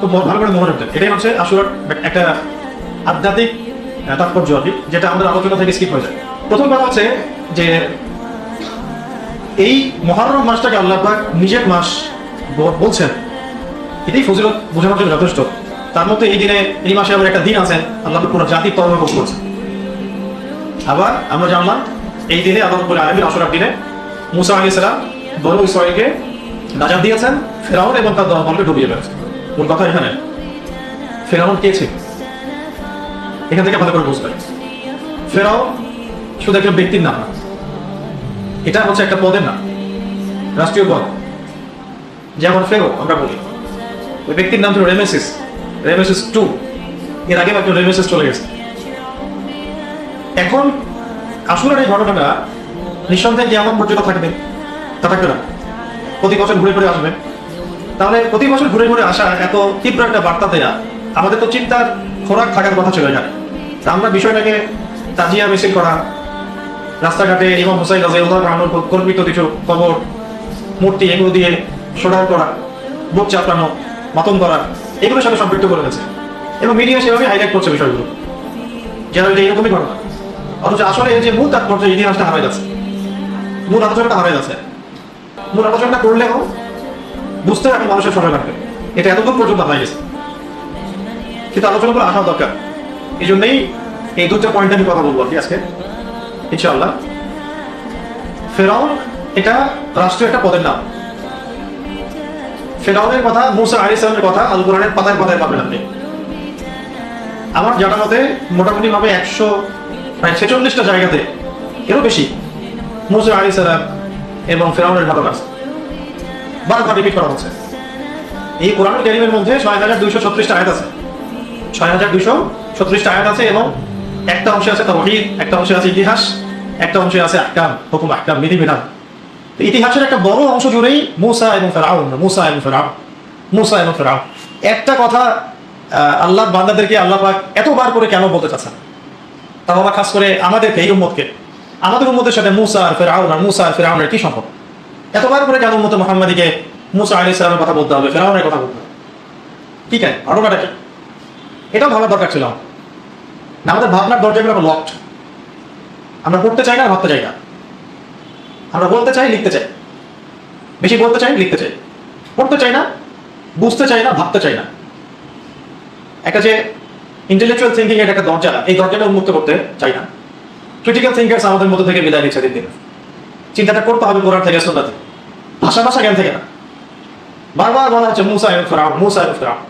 খুব ভালো করে মনে রাখবেন। এটাই হচ্ছে আশুরার একটা আধ্যাত্মিক তাৎপর্য আর কি, যেটা আমাদের আলোচনা থেকে স্কিপ হয়ে যায়। প্রথম কথা হচ্ছে যে এই মুহররম মাসটাকে আল্লাহ পাক নিজের মাস বলছেন, এটাই ফজিলত বোঝানোর জন্য যথেষ্ট। তার মধ্যে এই দিনে, এই মাসে আবার একটা দিন আছেন আল্লাহ পুরো জাতির তওবা কবুল করছেন। আবার আমরা জানলাম এই দিনে আল্লাহ রাব্বুল আলামিন আশুরার দিনে মুসা আলাইহিস সালাম বনু ইসরাঈলকে নাজাত দিয়েছেন ফিরআউন এবং তার দলকে ডুবিয়ে ফেলেছেন। মূল কথা এখানে ফিরআউন কে ছিল এখান থেকে ভালো করে বুঝবেন। ফিরআউন শুধু একটা ব্যক্তির নাম না, এটা হচ্ছে একটা পদের নাম, রাষ্ট্রীয় পদ। যেমন ফেরো আমরা বলি, ওই ব্যক্তির নাম ছিল রেমেসিস, রেমেসিস 2। এর আগে একটা রেমেসিস চলে গেছে। এখন আশুরার এই ঘটনাটা নিঃসন্দেহে কিয়ামত পর্যন্ত থাকবে, তা থাকবে না, প্রতি বছর ঘুরে ঘুরে আসবে। তাহলে প্রতি বছর ঘুরে ঘুরে আসা এত তীব্র একটা বার্তা দেয়া, আমাদের তো চিন্তার খোরাক থাকার কথা ছিল এখানে। তা আমরা বিষয়টাকে তাজিয়া মিছিল করা, রাস্তাঘাটে ইমাম হুসাইন রাদিয়াল্লাহু আনহুর কল্পিত কিছু কবর, মূর্তি, এগুলো দিয়ে সোডার করা, বুক চাপড়ানো, মাতম করা, এগুলোর সাথে সম্পৃক্ত করে গেছে এবং মিডিয়া সেভাবে হাইলাইট করছে বিষয়গুলো, যেন এটা এরকমই ঘটনা। অথচ আসলে এই যে মূল তাৎপর্য, ইতিহাসটা হারাই যাচ্ছে, মূল আলোচনাটা হারাই যাচ্ছে। মূল আলোচনাটা করলেও বুঝতে এখন মানুষের সময় লাগবে, এটা এতদূর পর্যন্ত হারাই গেছে। কিন্তু আলোচনা করে আসাও দরকার। এই জন্যই এই দুটো পয়েন্ট আমি কথা বলবো আর কি আজকে ইনশাআল্লাহ। ফেরাউন এটা রাষ্ট্রীয় একটা পদের নাম। ফেরাউনের কথা, মুসা আলাইহিস সালামের কথা আল কোরআনের পাতায় পাতায় পাবেন আপনি। আমার জানা মতে মোটামুটি ভাবে 146টা জায়গাতে, এরও বেশি, মুসা আলাইহিস সালাম এবং ফেরাউনের ঘটনা বারবার রিপিট করা হচ্ছে। এই কোরআনুল কারীমের মধ্যে 6236টা আয়াত আছে, 6236টা আয়াত আছে এবং একটা অংশে আছে তাওহীদ, একটা অংশে আছে ইতিহাস, একটা অংশে আছে আহকাম, হুকুম, আহকাম, বিধিবিধান। ইতিহাসের একটা বড় অংশ জুড়েই মুসা এবং ফেরাউন, মুসা এবং ফেরাউন, মুসা এবং ফেরাউন। একটা কথা আল্লাহ বান্দাদেরকে আল্লাহ পাক এতবার করে কেন বলতে চাচ্ছেন, তাও আবার খাস করে আমাদেরকে, এই উম্মতকে, আমাদের উম্মতের সাথে মুসা আর ফেরাউন আর মুসা আর ফেরাউনের কি সম্পর্ক? এতবার করে কেন উম্মতে মুহাম্মাদীকে মুসা আলাইহিস সালামের কথা বলতে হবে, ফেরাউনের কথা বলতে হবে? কি কেন ঘটনাটা কি? এটাও ভাবার দরকার ছিল। না, আমাদের ভাবনার দরজাগুলো আমরা লকড। আমরা পড়তে চাই না, ভাবতে চাই না। আমরা বলতে চাই, লিখতে চাই, বেশি বলতে চাই, লিখতে চাই, পড়তে চাই না, বুঝতে চাই না, ভাবতে চাই না। একটা যে ইন্টেলেকচুয়াল থিঙ্কিং এর একটা দরজা, এই দরজাটা উন্মুক্ত করতে চাই না। ক্রিটিক্যাল থিঙ্কার্স আমাদের মধ্যে থেকে বিদায় নিচ্ছে দিন দিন। চিন্তাটা করতে হবে কোরআন থেকে, সুন্নাহ থেকে, ভাষা জ্ঞান থেকে না। বারবার বলা হচ্ছে মুসা এবং ফেরাউন, মুসা এবং ফেরাউন।